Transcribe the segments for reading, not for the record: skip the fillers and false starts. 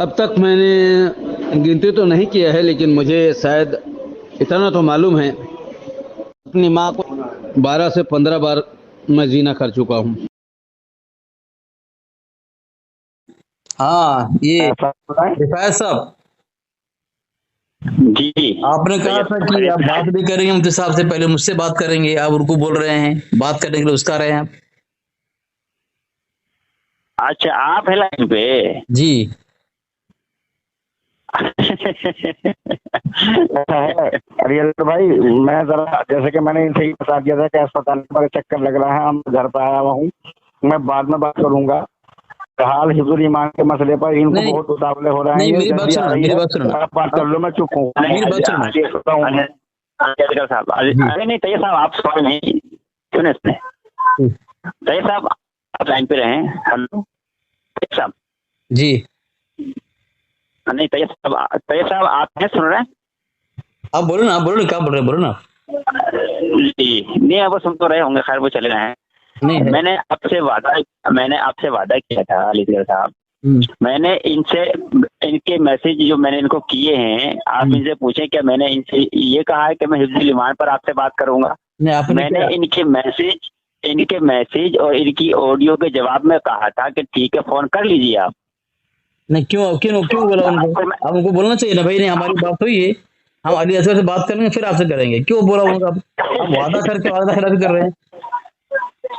अब तक मैंने गिनती तो नहीं किया है, लेकिन मुझे शायद इतना तो मालूम है, अपनी माँ को 12 से 15 बार मैं जीना कर चुका हूँ। हाँ, ये ऐसा बताएं रिफायत साहब, जी। आपने कहा था कि आप बात भी करेंगे मुफ्ती साहब से, पहले मुझसे बात करेंगे, आप उनको बोल रहे हैं बात करने के लिए उसका रहे हैं आप। अच्छा, आप है लाइन पे? जी। रियल भाई, मैं जरा जैसे कि मैंने इनसे ही बता दिया था कि अस्पताल में मेरे चक्कर लग रहा है, हम घर पे आया हुआ हूँ, मैं बाद में बात करूंगा। हाल हिफ्जुल ईमान के मसले पर इनको नहीं बहुत उतावले हो रहे हैं। नहीं, ये मेरी बात जल्दी आ सुनो, रही मेरी है, बात सुनो, आप बात कर लो, मैं चुप हूँ। मेरी बात सुनो। अजय साहब, अरे नहीं तैयब साहब, आप सुनो नहीं, सुने इसने तैयब साहब, आप लाइन पे रहे। हेलो तैयब साहब। जी। नहीं तैयब साहब आप हैं, सुन रहे हैं? आप बोलो ना, आप बोलो ना, क्या बोल रहे हैं, बोलो ना। जी नहीं, अब वो सुन तो रहे होंगे, खैर वो चले गए हैं। नहीं है। मैंने आपसे वादा किया था अलीगढ़ साहब, मैंने इनसे इनके मैसेज जो मैंने इनको किए हैं, आप इनसे पूछें क्या मैंने इनसे ये कहा है कि मैं हिफ्जुल ईमान पर आपसे बात करूंगा? मैंने इनके मैसेज और इनकी ऑडियो के जवाब में कहा था कि ठीक है फोन कर लीजिए आप। नहीं, क्यों क्यों क्यों बोला उनको? आप उनको बोलना चाहिए ना भाई, नहीं हमारी बात हुई है, हम अली असगर से बात करेंगे फिर आपसे करेंगे, क्यों बोला उनको? आप वादा करके वादा खिलाफी कर रहे हैं।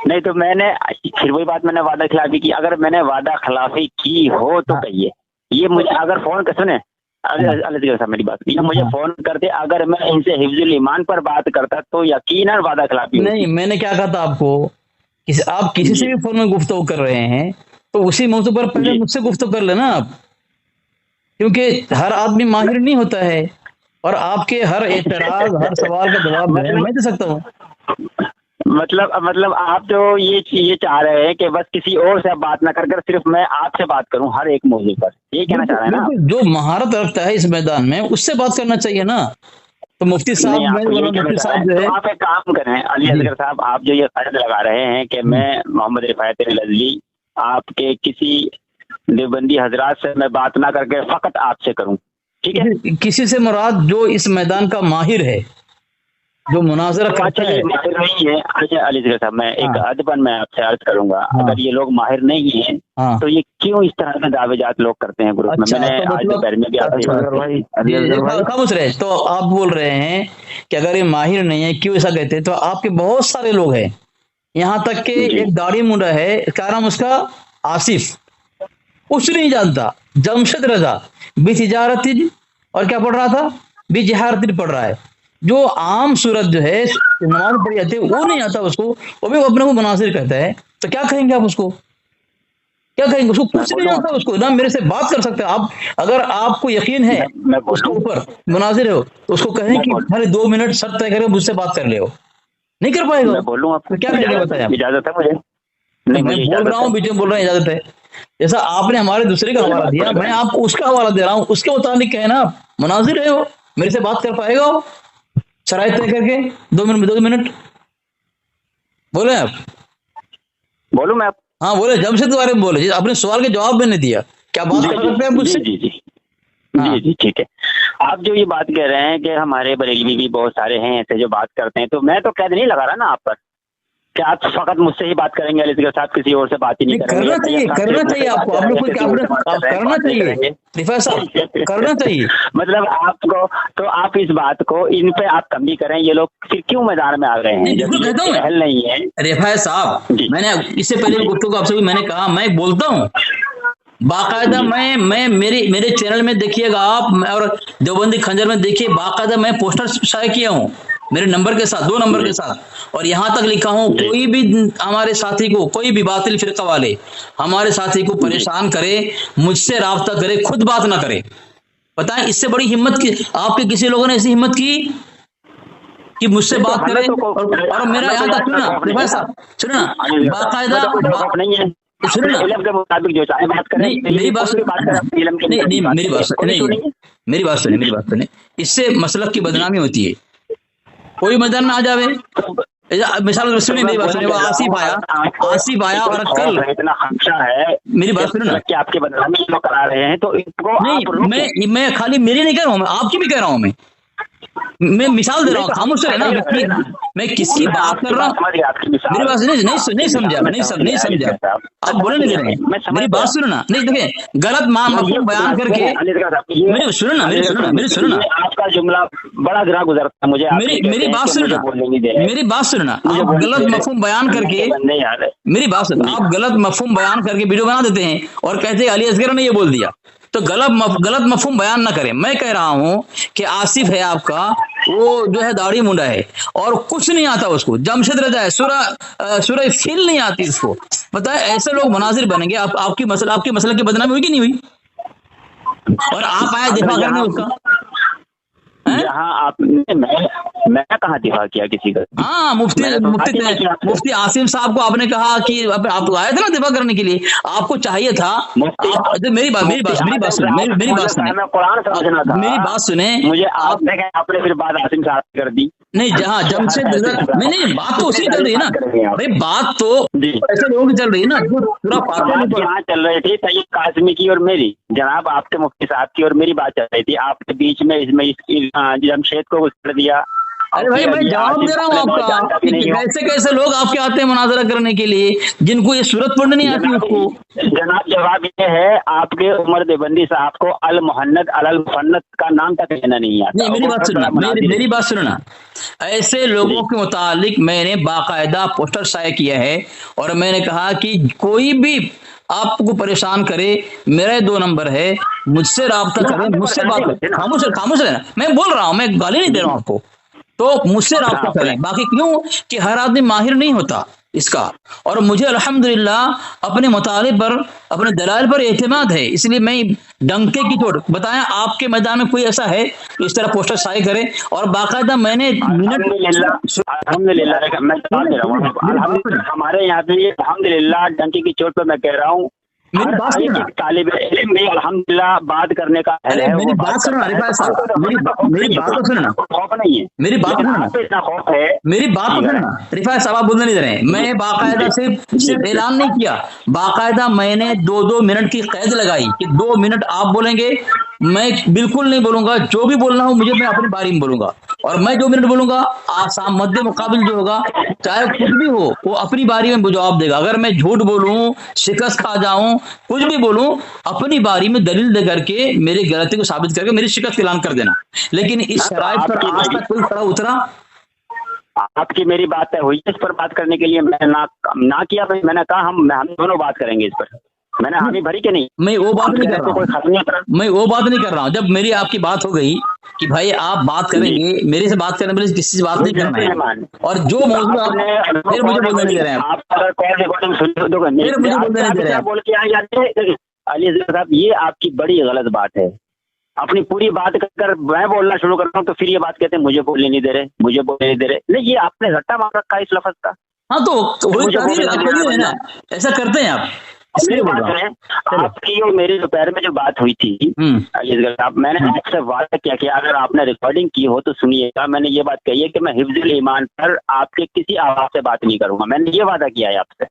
नहीं तो मैंने फिर वही बात, मैंने वादा खिलाफी की, अगर मैंने वादा खिलाफी की हो तो कहिए। ये मुझे अगर फोन कर सुने अलीगढ़ साहब मेरी बात, ये मुझे फोन करते, अगर मैं इनसे हिफ्जुल ईमान पर बात करता तो यकीनन वादा खिलाफी नहीं, मैंने क्या कहा था आपको, आप किसी से भी फोन में गुफ्तगू कर रहे हैं तो उसी मौजू पर पहले मुझसे गुफ्तगू कर लेना आप, क्योंकि हर आदमी माहिर नहीं होता है और आपके हर एतराज हर सवाल का जवाब मैं दे सकता हूँ। मतलब आप जो ये चाह रहे हैं कि बस किसी और से बात ना कर सिर्फ मैं आपसे बात करूं हर एक मौजू पर, ये कहना चाह रहे हैं ना? जो महारत रखता है इस मैदान में उससे बात करना चाहिए ना। तो मुफ्ती साहब, मुफ्ती साहब जो है, आप एक काम करें अली असगर साहब, आप जो ये अर्ज लगा रहे हैं कि मैं मोहम्मद रिफायत लजली आपके किसी देवबंदी हजरात से मैं बात ना करके फकत आपसे करूं, ठीक है? किसी से मुराद जो इस मैदान का माहिर है, जो मुनाजरा करता है। माहिर नहीं है। अच्छा अली असगर साहब, मैं एक अदबन में आपसे अर्ज करूंगा, अगर ये लोग माहिर नहीं है तो ये क्यों इस तरह के दावेजात लोग करते हैं ग्रुप में? मैंने आज दोपहर में भी आपसे खामोश रहे। तो आप बोल रहे हैं कि अगर ये माहिर नहीं है क्यों ऐसा कहते हैं, तो आपके बहुत सारे लोग हैं, यहाँ तक कि एक दाढ़ी मुंडा है, क्या नाम उसका, आसिफ, कुछ नहीं जानता, जमशेद रजा बितिजारतिन और क्या पढ़ रहा था, बिजहारतिन पढ़ रहा है, जो आम सूरत जो है नमाज पढ़ी जाती है वो नहीं आता उसको, वो भी अपने को मुनासिर कहता है, तो क्या कहेंगे आप उसको? क्या कहेंगे उसको? कुछ नहीं आता उसको, ना मेरे से बात कर सकते आप। अगर आपको यकीन है उसके ऊपर मुनाजिर हो तो उसको कहें कि हर 2 मिनट शर्त तय करें मुझसे बात कर ले, हो नहीं कर पाएगा। मैं बोलूं आपको, क्या करेंगे बताया? इजाजत है मुझे? नहीं, मैं बोल रहा हूँ, बीच में बोल रहे हैं, इजाजत है। जैसा आपने हमारे दूसरे का हवाला दिया, मैं आपको उसका हवाला दे रहा हूँ, उसके मुताबिक कहना, आप मुनाजिर है, हो मेरे से बात कर पाएगा, हो शराइत तय करके 2 मिनट बोले आप। बोलूं मैं? हाँ बोले, जमशेद के बारे में बोले, अपने सवाल के जवाब मैंने दिया, क्या बात कर सकते हैं मुझसे? जी जी जी ठीक है। आप जो ये बात कह रहे हैं कि हमारे बरेलवी भी बहुत सारे हैं ऐसे जो बात करते हैं, तो मैं तो कैद नहीं लगा रहा ना आप पर कि आप फकत मुझसे ही बात करेंगे, अली साहब किसी और से बात ही नहीं करेंगे। करना चाहिए आपको, आप लोग करना चाहिए रिफायत साहब, करना चाहिए। मतलब आपको, तो आप इस बात को इन पे आप कमी करें, ये लोग फिर क्यों मैदान में आ गए हैं? कहता नहीं है रिफायत साहब, मैंने इससे पहले गुफ्तगू आपसे भी मैंने कहा, मैं बोलता हूँ बाकायदा, मैं मेरे चैनल में देखिएगा आप, और देवबंदी खंजर में देखिए, बाकायदा मैं पोस्टर शाये किया हूँ मेरे नंबर के साथ, 2 नंबर के साथ, और यहाँ तक लिखा हूँ कोई भी हमारे साथी को, कोई भी बातिल फिरका वाले हमारे साथी को परेशान करे, मुझसे राब्ता करे, खुद बात ना करे। बताएं, इससे बड़ी हिम्मत की आपके किसी लोगों ने ऐसी हिम्मत की कि मुझसे बात करें? और मेरा यहाँ तक सुना साहब, सुना बाकायदा नहीं है, इल्म के मुताबिक जो चाहे बात करें। मेरी बात सुने, इससे मसलक की बदनामी होती है, कोई मैदान में आ जावे मिसाल सुनिए, मेरी बात सुनिए, वो आसिफ आया और कल इतना खर्चा है, मेरी बात सुनो ना, कि आपके बदनामी लोग करा रहे हैं, तो इनको नहीं, मैं खाली मेरी नहीं कह रहा हूँ, मैं आपकी भी कह रहा हूँ, मैं मिसाल दे रहा हूँ, खामोश है ना, मैं किसकी बात कर रहा हूँ, मेरी बात नहीं समझा, मैं नहीं समझा, आप बोले नहीं दे रहे हैं, मेरी बात सुनो ना, नहीं देखिए गलत मफहूम बयान करके, मेरी सुनो ना, आपका जुमला बड़ा गिरा गुजरता है मुझे, मेरी बात सुनो ना, आप गलत मफहूम बयान करके, मेरी बात सुनो, आप गलत मफहूम बयान करके वीडियो बना देते हैं और कहते हैं अली असगर ने ये बोल दिया, तो गलत मफहूम बयान ना करें। मैं कह रहा हूं कि आसिफ है आपका, वो जो है दाढ़ी मुंडा है और कुछ नहीं आता उसको, जमशेद रजा है, सूरह फील नहीं आती उसको, पता है, ऐसे लोग मुनाजिर बनेंगे, आपकी मसले की बदनामी हुई कि नहीं हुई, और आप आए दिफा करने उसका, जहाँ आपने मैं कहाँ दिफा किया किसी का? हाँ, मुफ्ती आसिम साहब को आपने कहा कि आप आए थे ना दिफा करने के लिए, आपको चाहिए था, मेरी बात सुने, मुझे आपने फिर बात आसिम साहब कर दी, नहीं जहाँ जमशेद नहीं, बात तो उसी चल रही है ना भाई, बात तो ऐसे लोगों की चल रही है ना, यहाँ चल रही थी सैयद कासमी की और मेरी, जनाब आपके मुफ्ती साहब की और मेरी बात चल रही थी, आपके बीच में इसमें जमशेद को कर दिया। अरे भाई मैं जवाब दे रहा हूँ आपका, कैसे लोग आपके आते हैं मुनाजरा करने के लिए, जिनको ये सूरत पढ़ने नहीं आती उसको। जनाब जवाब ये है, आपके उमर देवबंदी साहब को अल मुहन्नद अल मुफन्नद का नाम तक लेना नहीं आता। नहीं, मेरी बात सुनना, ऐसे लोगों के मुतालिक मैंने बाकायदा पोस्टर शाये किया है और मैंने कहा कि कोई भी आपको परेशान करे, मेरा 2 नंबर है, मुझसे राब्ता करें, मुझसे बात करें, खामोश रहना, मैं बोल रहा हूँ, मैं गाली नहीं दे रहा हूँ आपको, तो मुझसे राब्ता करें। बाकी क्यों कि हर आदमी माहिर नहीं होता इसका, और मुझे अल्हम्दुलिल्लाह अपने मुताले पर, अपने दलाल पर एतमाद है, इसलिए मैं डंके की चोट बताएं, आपके मैदान में कोई ऐसा है तो इस तरह पोस्टर शाये करे, और बाकायदा मैंने अल्हम्दुलिल्लाह मैं बता दे रहा हूँ, हमारे यहाँ पे अल्हम्दुलिल्लाह डंके की चोट पर मैं कह रहा हूँ, तालिब इल्म में अल्हम्दुलिल्लाह बात करने का है। मेरी बात सुनना रिफात साहब, मेरी बात तो सुनना, खौफ नहीं है, मेरी बात सुनना, इतना खौफ है, मेरी बात तो सुनना रिफात साहब, आप बोलने नहीं दे रहे हैं, मैं बाकायदा सिर्फ ऐलान नहीं किया, बाकायदा मैंने 2-2 मिनट की कैद लगाई कि 2 मिनट आप बोलेंगे, मैं बिल्कुल नहीं बोलूंगा, जो भी बोलना हो मुझे, मैं अपनी बारी में बोलूंगा, और मैं 2 मिनट बोलूंगा, आसाम मध्य मुकाबिल जो होगा चाहे कुछ भी हो वो अपनी बारी में जवाब देगा। अगर मैं झूठ बोलूं, शिकस्त खा जाऊं, कुछ भी बोलूं, अपनी बारी में दलील दे करके मेरी गलती को साबित करके मेरी शिकस्त ऐलान कर देना। लेकिन इस शराइत पर आज तक कोई खड़ा उतरा? आपकी मेरी बात हुई इस पर बात करने के लिए, मैंने ना किया, मैंने कहा हम दोनों बात करेंगे इस पर, मैंने हामी भरी के नहीं, मैं वो बात नहीं कर रहा हूँ, मैं वो बात नहीं कर रहा हूँ। जब मेरी आपकी बात हो गई कि भाई आप बात करेंगे, मेरे से बात करने वाले किसी से बात नहीं करना है, और जो मौजूद आप फिर मुझे बोलने नहीं दे रहे हैं, आप अगर कॉल रिकॉर्डिंग फिर मुझे बोलने नहीं दे रहे हैं, बोल के आ जाते हैं अली साहब, ये आपकी बड़ी गलत बात है। अपनी पूरी बात कर मैं बोलना शुरू करता हूँ तो फिर ये बात कहते हैं मुझे बोलने नहीं दे रहे, नहीं ये आपने रट्टा मार रखा है इस लफ्ज का। हाँ तो है ना, ऐसा करते हैं आप। आपकी और मेरी दोपहर में जो बात हुई थी, मैंने आपसे वादा किया कि अगर आपने रिकॉर्डिंग की हो तो सुनिएगा, मैंने ये बात कही है कि मैं हिफ्जुल ईमान पर आपके किसी आवाज से बात नहीं करूंगा, मैंने ये वादा किया है आपसे।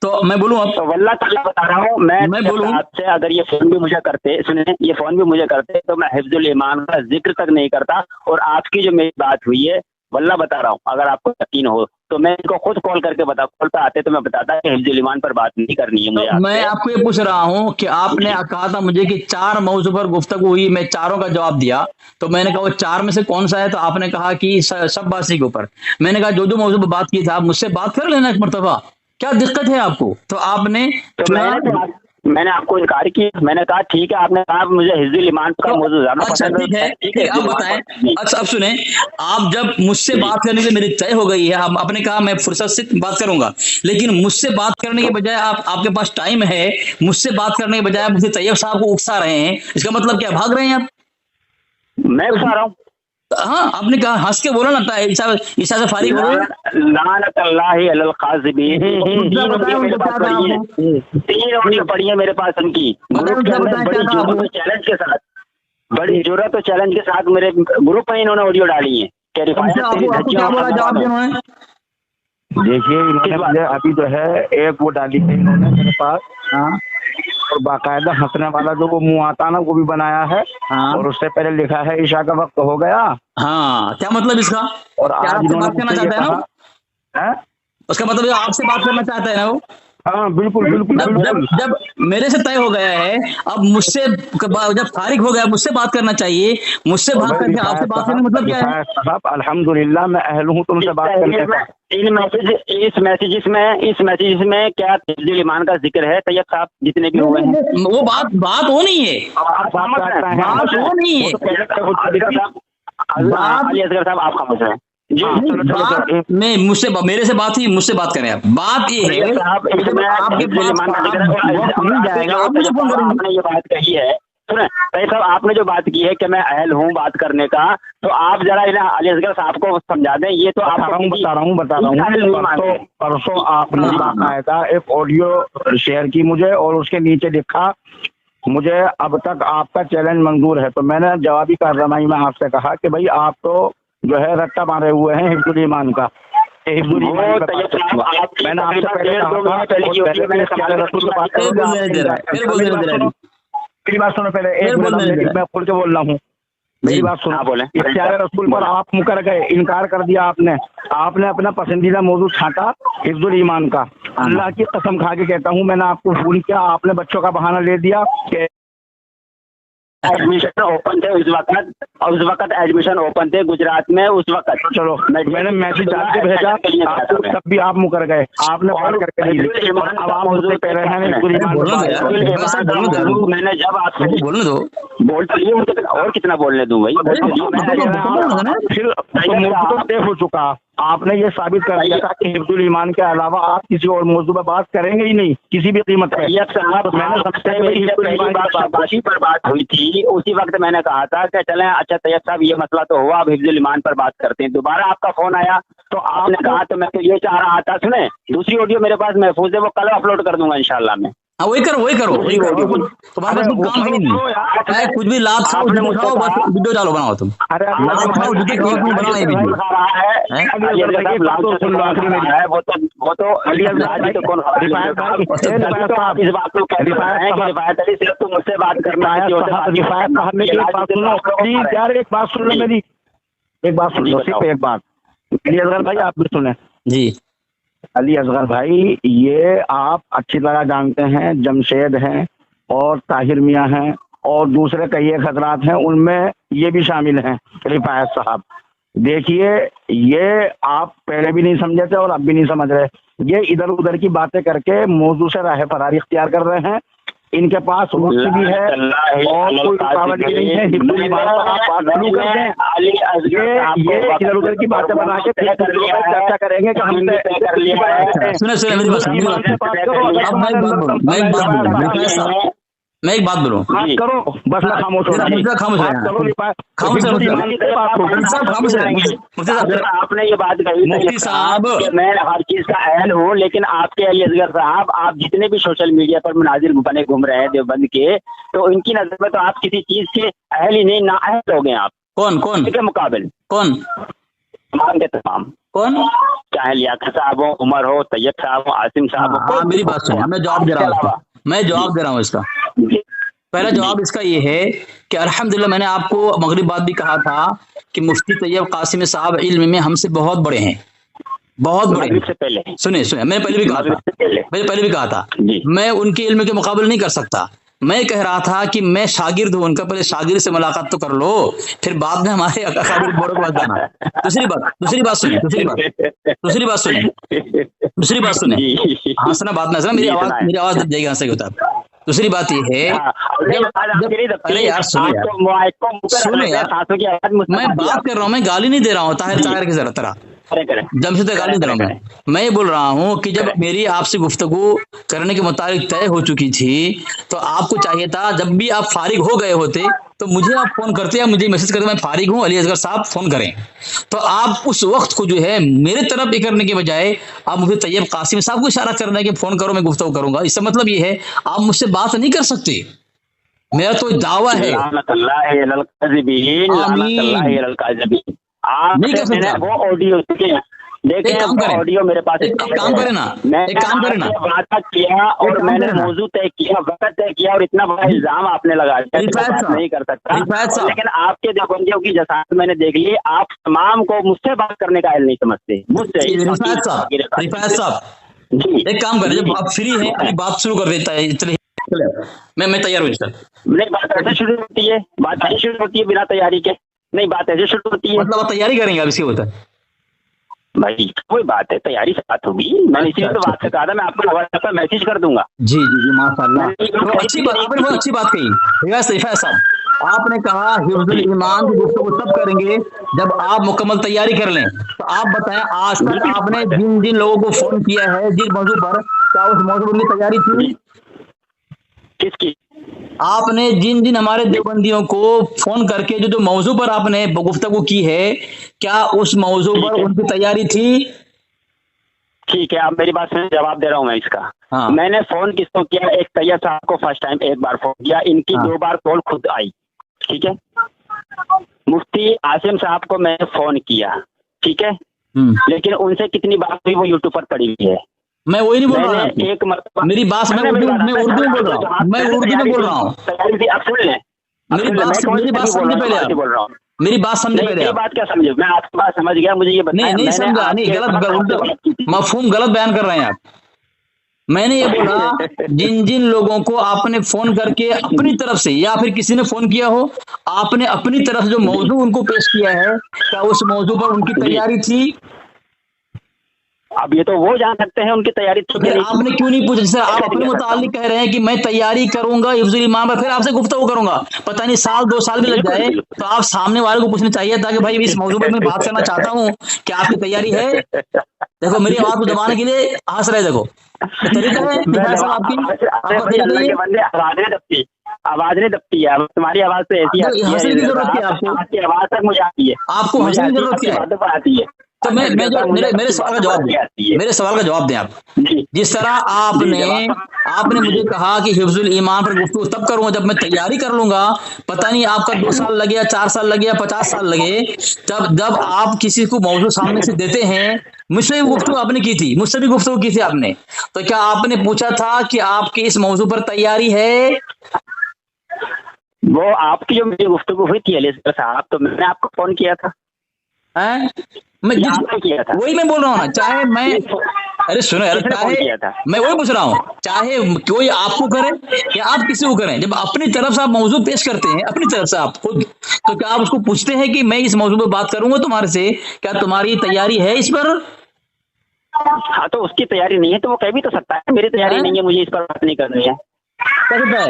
तो मैं बोलूं अब, तो वल्लाह ताला बता रहा हूँ, मैं बोलूं आपसे, अगर ये फोन भी मुझे करते, सुने, ये फोन भी मुझे करते तो मैं हिफ्जुल ईमान का जिक्र तक नहीं करता, और आपकी जो मेरी बात हुई है वल्लाह बता रहा हूँ, अगर आपको यकीन हो तो मैं इनको खुद कॉल करके कॉल पे आते तो मैं बताता कि हिफ्जुल ईमान पर बात नहीं करनी है मुझे। तो मैं आपको ये पूछ रहा हूँ कि आपने कहा था मुझे कि 4 मौजू पर गुफ्तगू हुई, मैं चारों का जवाब दिया, तो मैंने कहा वो 4 में से कौन सा है, तो आपने कहा कि शब्बासी के ऊपर। मैंने कहा जो मौजू पर बात की था मुझसे बात कर लेना एक मरतबा, क्या दिक्कत है आपको? तो आपने मैंने आपको इनकार किया, मैंने कहा ठीक है, आपने कहा मुझे हिफ्जुल ईमान का मौजू ज्यादा पसंद है, ठीक है, आप बताएं। अच्छा अब सुने, आप जब मुझसे बात करने के मेरी तय हो गई है, आपने कहा मैं फुर्सत से बात करूंगा, लेकिन मुझसे बात करने के बजाय आपके पास टाइम है, मुझसे बात करने के बजाय मुझे तैयब साहब को उकसा रहे हैं, इसका मतलब क्या भाग रहे हैं आप? मैं उकसा रहा हूँ? हाँ, आपने कहा, हंस के बोला ना, ईसा से फारिग बोलो, लानतल्लाहि अलल काज़िबीन। 3 ऑडियो पड़ी है मेरे पास उनकी, ग्रुप के अंदर बड़ी जुर्रत और चैलेंज के साथ मेरे ग्रुप में इन्होंने ऑडियो डाली है। क्या बोला जवाब? देखिए इन्होंने मुझे अभी जो है एक वो डाली है इन्होंने मेरे पास, हाँ और बाकायदा हंसने वाला जो वो मुंह आता ना वो भी बनाया है, हाँ और उससे पहले लिखा है ईशा का वक्त हो गया। हाँ, क्या मतलब इसका? और क्या आज आपसे इन्होंने बात करना मुझसे ये चाहता है ना वो? कहा है। उसका मतलब ये आपसे बात करना चाहता है ना वो? हाँ बिल्कुल बिल्कुल जब जब बिल्कुल। जब मेरे से तय हो गया है, अब मुझसे जब फारिग हो गया, मुझसे बात करना चाहिए, मुझसे और बात भाई करके आपसे बात करने का मतलब क्या है? रिफायत साहब अल्हम्दुलिल्लाह मैं अहल हूँ तुमसे बात करने का। इस मैसेजेस में क्या हिफ्जुल ईमान का जिक्र है तैयब साहब, जितने भी हुए हैं? वो बात वो नहीं है, आप बात करते हैं बात वो नहीं है। अली असगर साहब आप खामोश हैं जी। बात में मेरे से बात ही, मुझसे बात करें आप। बात ये है साहब कि जब आपके हिफ्जुल ईमान का जिक्र है, वक्त मिल जाएगा आप मुझे फोन करेंगे। आपने ये बात कही है, सुने तैयब साहब, आपने जो बात की है कि मैं अहल हूँ बात करने का, तो आप जरा इन्हें अली असगर साहब को समझा दें। ये तो बता रहा हूँ परसों आपने बाकायदा एक ऑडियो शेयर की मुझे, और उसके नीचे लिखा मुझे अब तक आपका चैलेंज मंजूर है। तो मैंने जवाबी कार्रवाई में आपसे कहा कि भाई आप तो जो है रट्टा मारे हुए हैं हिफ्जुल ईमान का। हिफ्जुल ईमान का मैंने आपसे पहले कहा था, मेरी बात सुनो पहले, एक मिनट मैं खुल के बोल रहा हूँ, मेरी बात सुनो। बोले इख्तियार रसूल पर आप मुकर गए, इनकार कर दिया आपने अपना पसंदीदा मौजूद छाटा हिफ्जुल ईमान का। अल्लाह की कसम खा के कहता हूँ मैंने आपको फोन किया, आपने बच्चों का बहाना ले दिया कि एडमिशन ओपन थे उस वक्त एडमिशन ओपन थे गुजरात में उस वक्त। चलो मैंने मैसेज डाल के भेजा आपको, तब भी आप मुकर गए, आपने कॉल करके नहीं ली। अब आप मुझसे कह रहे हैं मैंने जब आपसे बोलने दो, बोल तो लिए, और कितना बोलने दूं भाई? फिर तो तय हो चुका, आपने ये साबित कर दिया था कि हिफ्जुल ईमान के अलावा आप किसी और मौजूद पर बात करेंगे ही नहीं किसी भी कीमत पे। मैंने सबसे पहली पर बात हुई थी, उसी वक्त मैंने कहा था कि चलें अच्छा तैयब साहब ये मसला तो हुआ, अब हिफ्जुल ईमान पर बात करते हैं। दोबारा आपका फोन आया तो आपने कहा, तो मैं तो ये चाह रहा था, सुने दूसरी ऑडियो मेरे पास महफूज है, वो कल अपलोड कर दूंगा इंशाल्लाह मैं। हाँ वही करो तुम्हारे पास काम है नहीं, चाहे कुछ भी लाभ खाओ दिखाओ, बस वीडियो डालो बनाओ तुम। अरे लाभ खाओ तुम बनाओ ये वीडियो। वो तो इस बात को रिफायत अली सिर्फ तुम मुझसे बात करना है। प्लीज यार एक बात सुन लो मेरी, एक बात सुन लो, सिर्फ एक बात। अली असगर भाई आप भी सुने जी। अली असगर भाई, ये आप अच्छी तरह जानते हैं जमशेद हैं और ताहिर मियाँ हैं और दूसरे कई एक हजरात हैं, उनमें ये भी शामिल हैं रिफायत साहब। देखिए ये आप पहले भी नहीं समझे थे और अब भी नहीं समझ रहे, ये इधर उधर की बातें करके मौजू से राह फरारी इख्तियार कर रहे हैं। इनके पास वक्त भी है और कोई रुकावट भी नहीं है, हिफ्जुल ईमान पर आप बात शुरू कर दें। ये इधर उधर की बातें बना के चर्चा करेंगे कि हमने सुने मेरी बात, मैं एक बात बोलूं, बात करो बस मैं खामोश हो आपने ये बात कही मुफ्ती साहब मैं हर चीज का अहल हूँ, लेकिन आपके अली असगर साहब आप जितने भी सोशल मीडिया पर मुनाजिर बने घूम रहे हैं देवबंद के, तो इनकी नजर में तो आप किसी चीज के अहल ही नहीं, ना अहल हो गए आप। कौन के मुकाबले तमाम के तमाम, कौन चाहे लियाकत साहब हो, उमर हो, तैयब साहब हो, आसिम साहब हो। मेरी बात सुनिए, मैं जवाब दे रहा हूँ इसका। पहला जवाब इसका ये है कि अल्हम्दुलिल्लाह मैंने आपको मगरिब बाद भी कहा था कि मुफ्ती तैयब कासिमी साहब इल्म में हमसे बहुत बड़े हैं, बहुत बड़े हैं। सुनिए मैंने पहले भी कहा था मैं उनके इल्म के मुकाबले नहीं कर सकता। मैं कह रहा था कि मैं शागिर्द हूं उनका, पहले शागिर्द से मुलाकात तो कर लो, फिर बाद में हमारे अकाबिर बड़ों के पास जाना। दूसरी बात सुने हंसना बात ना, मेरी आवाज दब जाएगी, हंसे होता है। दूसरी बात ये है अरे यार सुनो यार, मैं बात कर रहा हूँ, मैं गाली नहीं दे रहा हूँ ताहिर की जरा तरह जमशेद गाली नहीं दे रहा हूँ। मैं ये बोल रहा हूँ कि जब मेरी आपसे गुफ्तगू करने के मुताबिक तय हो चुकी थी तो आपको चाहिए था जब भी आप फारिग हो गए होते तो मुझे आप फोन करते या मुझे मैसेज करते मैं फारिग हूँ अली असगर साहब फोन करें, तो आप उस वक्त को जो है मेरे तरफ ये करने के बजाय आप मुझे तैयब कासिम साहब को इशारा करना है कि फोन करो मैं गुफ्तगू करूंगा। इसका मतलब ये है आप मुझसे बात नहीं कर सकते, मेरा तो दावा है। नहीं कर सकते वो ऑडियो देखें एक काम करें, ऑडियो मेरे पास एक काम करें ना, एक काम करें ना, वादा किया और काम मैंने करें ना। मौजू तय किया, वक्त तय किया और इतना बड़ा इल्जाम आपने लगा दिया, रिफात बात साहब, नहीं कर सकता। रिफात साहब। लेकिन आपके देवबंदियों की जसात मैंने देख ली, आप तमाम को मुझसे बात करने का नहीं समझते, मुझसे। रिफात साहब, रिफात साहब, जी एक काम करें, जी, जब आप फ्री हैं अभी बात शुरू कर देता है, चलिए मैं तैयार हूँ सर। नहीं, बात ऐसे शुरू होती है, बात ऐसे शुरू होती है बिना तैयारी के, नहीं बात ऐसे शुरू होती है। मतलब आप तैयारी करेंगे अब इसके होता है भाई कोई बात है, तैयारी से बात होगी, मैंने इसीलिए तो बात से कहा था, मैं आपको व्हाट्सएप पर मैसेज कर दूंगा। जी जी जी, माशाल्लाह, मैंने तो अच्छी बात, आपने बहुत अच्छी बात कही। रिफात साहब, आपने कहा हिफ्जुल ईमान की गुफ्तगू तब करेंगे जब आप मुकम्मल तैयारी कर लें। तो आप बताएं, आज तक आपने जिन जिन लोगों को फोन किया है जिस मौजू पर, क्या उस मौजू पर तैयारी थी? किसकी? आपने जिन जिन हमारे देवबंदियों को फोन करके जो जो मौजू पर आपने गुफ्तगू की है, क्या उस मौजू पर उनकी तैयारी थी? ठीक है, आप मेरी बात से जवाब दे रहा हूँ मैं इसका। हाँ। मैंने फोन किसको किया? एक तैयब साहब को फर्स्ट टाइम एक बार फोन किया, इनकी हाँ। 2 बार कॉल खुद आई, ठीक है। मुफ्ती आसिम साहब को मैंने फोन किया, ठीक है, लेकिन उनसे कितनी बात हुई वो यूट्यूब पर पड़ी हुई है। मैं वही नहीं बोल रहा हूँ, मैंने एक मरतबा, मेरी बात मैं उर्दू में बोल रहा हूँ, मैं उर्दू में बोल रहा हूँ। अब सुन लें, मेरी बात समझे पहले आप, बोल रहा हूँ, मेरी बात समझे पहले ये आप। बात क्या समझे? मैं आपकी बात समझ गया, मुझे ये बताया। नहीं समझा, नहीं गलत मफहूम गलत बयान कर रहे हैं आप। मैंने ये बोला, जिन जिन लोगों को आपने फोन करके अपनी तरफ से या फिर किसी ने फोन किया हो, आपने अपनी तरफ से जो मौजू उनको पेश किया है, क्या उस मौजू पर उनकी तैयारी थी? अब ये तो वो जान सकते हैं उनकी तैयारी तो फिर आपने क्यों नहीं पूछा? सर आप अपने मुतालिक कह रहे हैं कि मैं तैयारी करूंगा हिफ्जुल ईमान पर, फिर आपसे गुफ्तगू करूंगा, पता नहीं 1-2 साल भी लग जाए, तो आप सामने वाले को पूछना चाहिए था कि भाई इस मौजू पर मैं बात करना चाहता हूँ, क्या आपकी तैयारी है? देखो मेरी आवाज को दबाने के लिए हंस रहे, देखो तरीका है आपकी, आवाज नहीं दबती है, तुम्हारी आवाज तो ऐसी हंसने की जरूरत है आपको, आपकी आवाज तक मुझे आती है, आपको हंसने की जरूरत क्या है? तो मेरे सवाल का जवाब दें, मेरे सवाल का जवाब दें आप। जिस तरह आपने मुझे कहा कि हिफ्जुल ईमान पर गुफ्तगू तब करूंगा जब मैं तैयारी कर लूंगा, पता नहीं आपका 2 साल लगे या 4 साल लगे या 50 साल लगे, जब आप किसी को मौजू सामने से देते हैं, मुझसे भी गुफ्तगू आपने की थी, मुझसे भी गुफ्तगू की थी आपने, तो क्या आपने पूछा था कि आपकी इस मौजू पर तैयारी है? वो आपकी जो मेरी गुफ्तगू हुई थी अली साहब, तो मैंने आपको फोन किया था। मैं किया था, वही मैं बोल रहा हूँ ना, चाहे मैं, अरे सुनो यार, चाहे मैं वही पूछ रहा हूँ, चाहे कोई आपको करे या आप किसी को करें, जब अपनी तरफ से आप मौजू पेश करते हैं अपनी तरफ से आप खुद, तो क्या आप उसको पूछते हैं कि मैं इस मौजू पर बात करूंगा तुम्हारे से, क्या तुम्हारी तैयारी है इस पर? हाँ, तो उसकी तैयारी नहीं है तो वो कह भी तो सकता है मेरी तैयारी नहीं है, मुझे इस पर बात नहीं करनी है। कैसे है?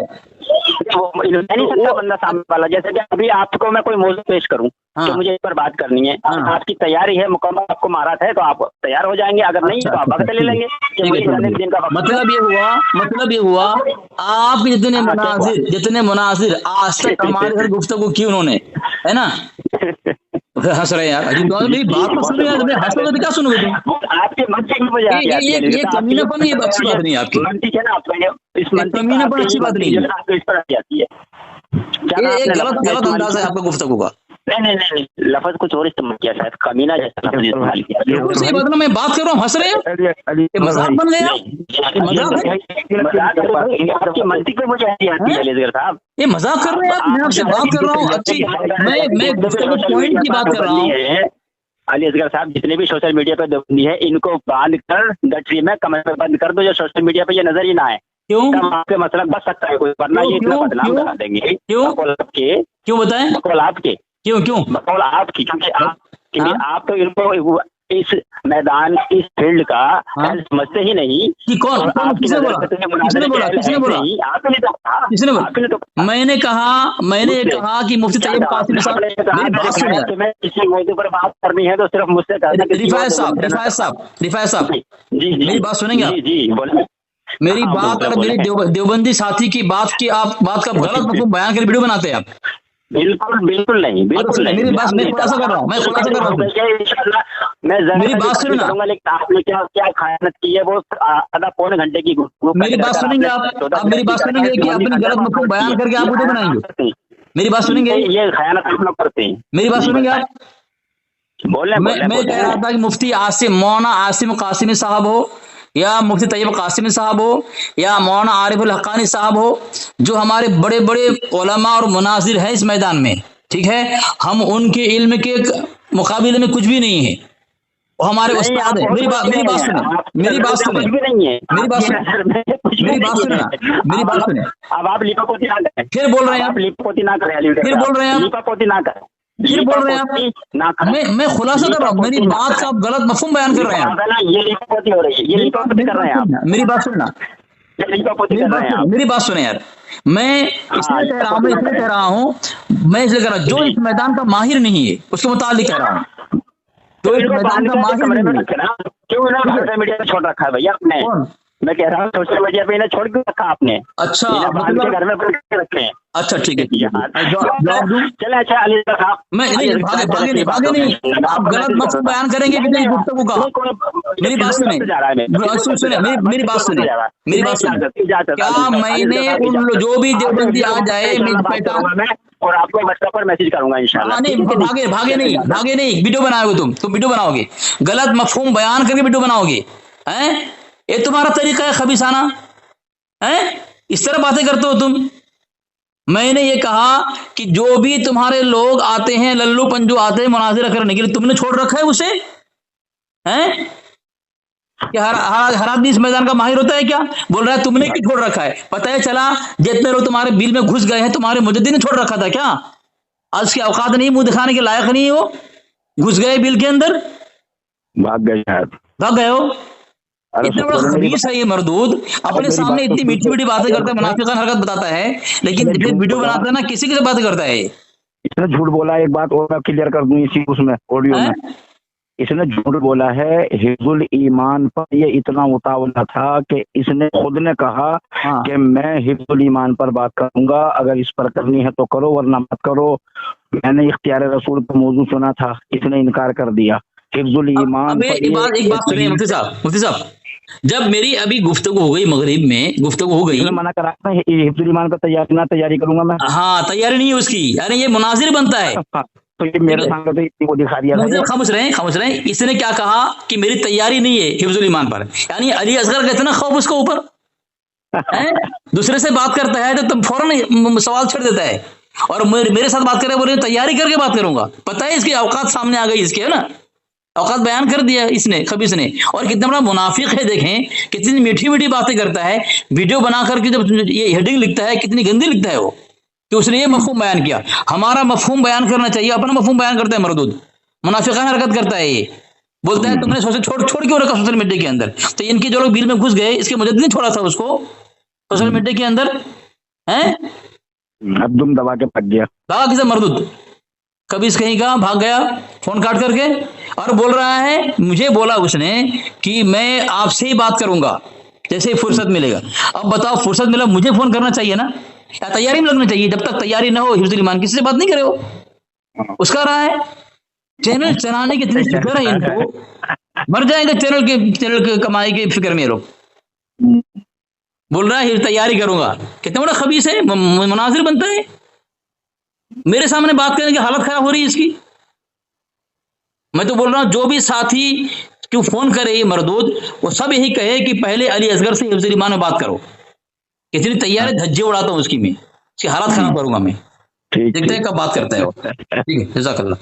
वो नहीं सकता बंदा सामने वाला, जैसे कि अभी आपको मैं कोई मौजू पेश करूं हाँ। तो मुझे इस पर बात करनी है, हाँ। आपकी तैयारी है मुकम्मल, आपको महारत है तो आप तैयार हो जाएंगे, अगर नहीं तो आप वक्त ले लेंगे। मतलब ये हुआ आप जितने मुनाजिर आज तक हमारे घर गुफ्तगू की उन्होंने, है ना? हंस रहे यार, मेरी बात मत सुनो यार, हंसोगे तो क्या सुनोगे तुम? आपके मन से ये कमीनापन, ये अच्छी बात नहीं है आपकी, ठीक है ना, इस कमीनापन अच्छी बात नहीं है, इस पर आती है, ये गलत अंदाज है आपका गुफ्तगू का। नहीं, लफ्ज कुछ और इस्तेमाल किया, शायद कमीना जैसा लफ्ज इस्तेमाल किया। बिल्कुल सही बात ना, मैं बात कर रहा हूँ, हंस रहे हैं, मजाक बन गया, आपकी मंतिक पे मुझे आती है अलीसगर साहब, ये मजाक कर रहे हैं आप, मैं आपसे बात कर रहा हूँ अच्छी, मैं गुफ्तगू पॉइंट की बात कर रहा हूँ। अलीसगर साहब, जितने भी सोशल मीडिया पे दबंदी है, इनको बांध कर गठरी में कमर में बंद कर दो, जो सोशल मीडिया पे ये नजर ही ना आए। क्यों? आपके मतलब बच सकता है कोई, वरना ये इतना बदनाम करा देंगे। क्यों बताएं? बकौल आपके, क्यों बकौल आपकी, क्योंकि आप तो इनको इस मैदान, इस फील्ड का समझते ही नहीं कि कौन किसने बोला? मैंने कहा कि मुफ्ती तैयब कासिम साहब, मेरी बात सुनिए, मैं किसी मौजू पर बात करनी है तो सिर्फ मुझसे रिफात साहब, जी मेरी बात सुनेंगे आप? जी बोलिए। मेरी बात, अगर मेरी देवबंदी साथी की बात की आप बात का गलत मतलब बयान कर वीडियो बनाते हैं आप? बिल्कुल नहीं। मेरी बात, मैं खुलासा कर रहा हूँ, मेरी बात सुनो ना, लेकिन आपने क्या खयानत की है वो आधा पौने घंटे की। मेरी बात सुनेंगे आप मेरी बात सुनेंगे कि अपनी गलत मतलब बयान करके आप वीडियो बनाएंगे? मेरी बात सुनेंगे? ये खयानत आप लोग करते हैं। मेरी बात सुनेंगे आप? मैं कह रहा था कि मुफ्ती आसिम, मौलाना आसिम कासिमी साहब हो, या मुफ्ती तैयब कासिमी साहब हो, या मौलाना आरिफुल हक्कानी साहब हो, जो हमारे बड़े बड़े उलमा और मुनाजिर हैं इस मैदान में, ठीक है, हम उनके इल्म के मुकाबले में कुछ भी नहीं है, वो हमारे उस्ताद है। मेरी बात सुने, मेरी बात सुने, मेरी बात सुने, मेरी बात सुने, मेरी बात सुने। अब आप लिपापोती ना करें, फिर बोल रहे हैं आप, लिपापोती ना करें, फिर बोल रहे हैं आप, लिपापोती ना करें, फिर बोल रहे हैं आप। मैं खुलासा कर रहा हूँ, मेरी बात का आप गलत मफहूम बयान कर रहे हैं। ये लिपापोती हो रही है, ये लिपापोती कर रहे हैं आप, मेरी बात सुनना, लिपापोती कर रहे हैं आप। मेरी बात सुने यार, मैं इसलिए कह रहा हूँ, मैं इसलिए कह रहा हूँ, मैं इसलिए कह रहा हूँ, जो इस मैदान का माहिर नहीं है उसके मुतालिक कह रहा हूँ, जो इस मैदान का माहिर नहीं है। क्यों ना सोशल मीडिया पे छोड़ रखा है भैया आपने? मैं कह रहा हूँ सोशल मीडिया पे इन्हें छोड़ क्यों रखा आपने? अच्छा, के घर में रखे हैं। अच्छा ठीक है, जवाब दूं? चले। अच्छा अली साहब, मैं नहीं भागे नहीं, आप गलत मफहूम बयान करेंगे कि नहीं गुफ्तगू का। मेरी बात सुने, सुने मेरी बात सुने, मेरी बात सुने। क्या मैंने उन जो भी देवबंदी आ जाए मैं और आपको व्हाट्सएप पर मैसेज करूंगा इंशाल्लाह। नहीं, भागे नहीं, वीडियो बनाओगे तुम वीडियो बनाओगे, गलत मफहूम बयान करके वीडियो बनाओगे, हैं? ये तुम्हारा तरीका है खबीसाना, हैं? इस तरह बातें करते हो तुम। मैंने ये कहा कि जो भी तुम्हारे लोग आते हैं, लल्लू पंजू आते हैं मुनाजिरा करने के लिए, तुमने छोड़ रखा है उसे, हैं? कि हर आदमी इस मैदान का माहिर होता है क्या? बोल रहा है तुमने क्यों छोड़ रखा है? पता है चला जितने लोग तुम्हारे बिल में घुस गए हैं, तुम्हारे मुजद्दिद ने छोड़ रखा था क्या? आज उसकी औकात नहीं, मुंह दिखाने के लायक नहीं है, वो घुस गए बिल के अंदर, भाग गए हो। इतना बड़ा खबीस है ये मरदूद, अपने सामने इतनी मीठी मीठी बातें करता है, मुनाफिकाना हरकत बताता है, लेकिन जब वीडियो बनाता है ना किसी की बातें करता है। इसने झूठ बोला, एक बात और मैं क्लियर कर दूं इसी उसमें ऑडियो में, इसने झूठ बोला है हिफ्जुल ईमान पर। ये इतना उतावला था कि इसने खुद ने कहा कि मैं हिफ्जुल ईमान पर बात करूंगा, अगर इस पर करनी है तो करो वरना मत करो। मैंने इख्तियार रसूल पर मौजू सुना था, इसने इनकार कर दिया। हिफ्जुल ईमान एक बात सुनिए मुफ्ती साहब, जब मेरी अभी गुफ्तगू हो गई, मगरिब में गुफ्तगू हो गई, मना करा हिफ्जुल ईमान का तैयारी करूंगा मैं। हाँ, तैयारी नहीं है उसकी, यानी ये मुनाजिर बनता है। तो ये मेरे सामने तो वो दिखा दिया था। खामोश रहे। इसने क्या कहा कि मेरी तैयारी नहीं है हिफ्जुल ईमान पर, यानी अली असगर का इतना खौफ उसके ऊपर है, दूसरे से बात करता है तो तुम फौरन सवाल छेड़ देता है, और मेरे साथ बात करे, बोले तैयारी करके बात करूंगा। पता है इसकी औकात सामने आ गई इसके, है ना, औकात बयान कर दिया इसने, खबीस ने। और कितना बड़ा मुनाफिक है, देखें कितनी मीठी मीठी बातें करता है, वीडियो बना करके जब ये हेडिंग लिखता है कितनी गंदी लिखता है वो, कि उसने ये मफहूम बयान किया। हमारा मफहूम बयान करना चाहिए, अपना मफहूम बयान करता है मरदूद, मुनाफिकाना हरकत करता है। ये बोलता है तुमने छोड़ क्यों रखा सोशल मीडिया के अंदर? तो इनके जो लोग बिल में घुस गए, इसके मुजद्दिद ने छोड़ा था उसको सोशल मीडिया के अंदर, हैं? अब दुम दबा के भाग गया, भागा किसे मरदूद, कभी इस कहीं का भाग गया फोन काट करके, और बोल रहा है, मुझे बोला उसने कि मैं आपसे ही बात करूंगा जैसे ही फुर्सत मिलेगा। अब बताओ, फुर्सत मिला मुझे फोन करना चाहिए ना, या तैयारी में लगना चाहिए? जब तक तैयारी ना हो हिफ्जुल ईमान किसी से बात नहीं करे हो। उसका रहा है चैनल चलाने की इतनी फिक्र है इनको, मर जाएंगे चैनल के कमाई की फिक्र में लोग। बोल रहा है तैयारी करूंगा, कितना बड़ा खबीस है, मुनाजिर बनता है। मेरे सामने बात करने की हालत खराब हो रही है इसकी। मैं तो बोल रहा हूं जो भी साथी क्यों फोन करे ये मरदूद, वो सब यही कहे कि पहले अली असगर से हिफ्जुल ईमान में बात करो। कितनी तैयार है, धज्जे उड़ाता हूँ उसकी, मैं उसकी हालत खराब करूंगा मैं। देखते हैं कब बात करता है वो। ठीक है, जज़ाकल्लाह।